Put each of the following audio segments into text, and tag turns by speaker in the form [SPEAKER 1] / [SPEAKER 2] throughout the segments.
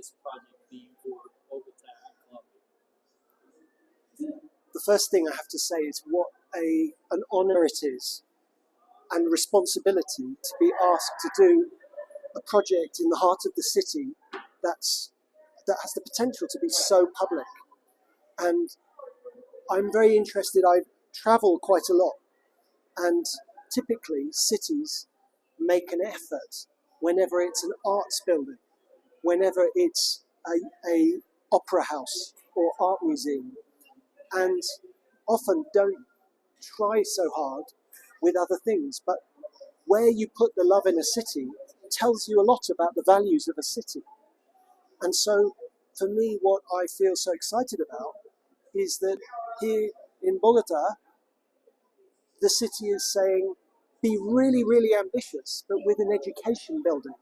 [SPEAKER 1] this project be for Bogota and Colombia?
[SPEAKER 2] The first thing I have to say is what an honor it is and responsibility to be asked to do a project in the heart of the city that has the potential to be so public. And I'm very interested. I travel quite a lot, and typically cities make an effort whenever it's an arts building, whenever it's a opera house or art museum, and often don't try so hard with other things. But where you put the love in a city tells you a lot about the values of a city. And so for me, what I feel so excited about is that here in Bogota, the city is saying, be really, really ambitious, but with an education building,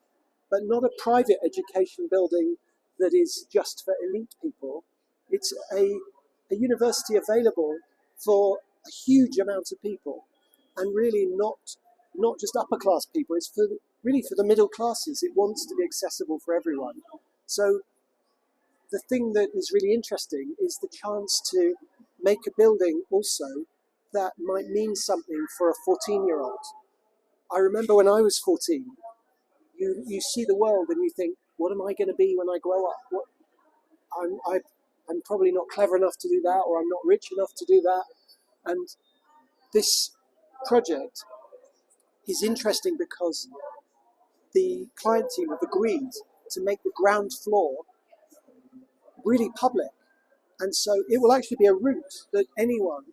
[SPEAKER 2] but not a private education building that is just for elite people. It's a university available for a huge amount of people, and really not just upper class people. It's really for the middle classes. It wants to be accessible for everyone. So the thing that is really interesting is the chance to make a building also that might mean something for a 14-year-old. I remember when I was 14, you see the world and you think, what am I going to be when I grow up? I'm probably not clever enough to do that, or I'm not rich enough to do that. And this project is interesting because the client team have agreed to make the ground floor really public. And so it will actually be a route that anyone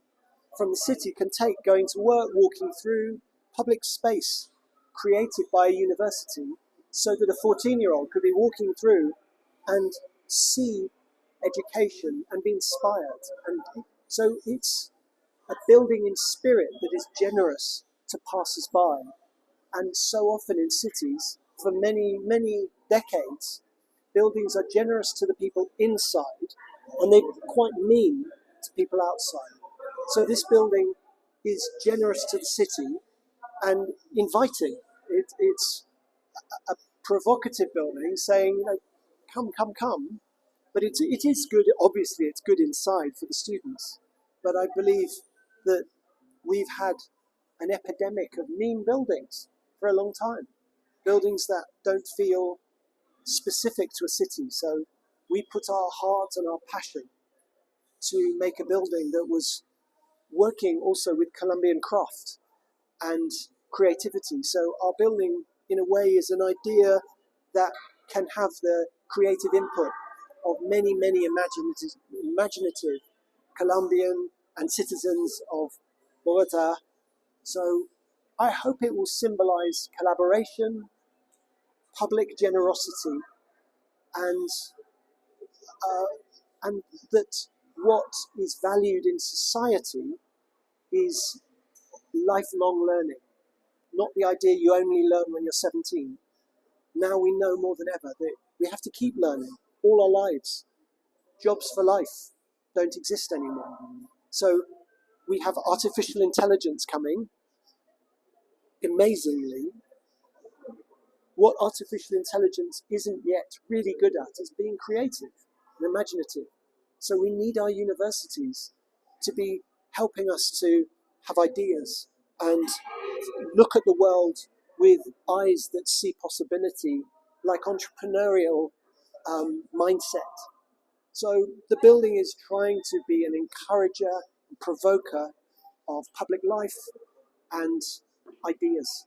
[SPEAKER 2] from the city can take going to work, walking through public space created by a university, so that a 14-year-old could be walking through and see education and be inspired. And so it's a building in spirit that is generous to passers-by. And so often in cities, for many, many decades, buildings are generous to the people inside, and they're quite mean to people outside. So this building is generous to the city and inviting. It's a provocative building saying, come, come, come. But it is good, obviously it's good inside for the students. But I believe that we've had an epidemic of mean buildings for a long time. Buildings that don't feel specific to a city. So we put our heart and our passion to make a building that was working also with Colombian craft and creativity. So our building, in a way, is an idea that can have the creative input of many, many imaginative Colombian and citizens of Bogota. So I hope it will symbolize collaboration, public generosity, and that what is valued in society is lifelong learning, not the idea you only learn when you're 17. Now we know more than ever that we have to keep learning all our lives. Jobs for life don't exist anymore. So we have artificial intelligence coming. Amazingly, what artificial intelligence isn't yet really good at is being creative and imaginative. So we need our universities to be helping us to have ideas and look at the world with eyes that see possibility, like entrepreneurial mindset. So the building is trying to be an encourager and provoker of public life and ideas.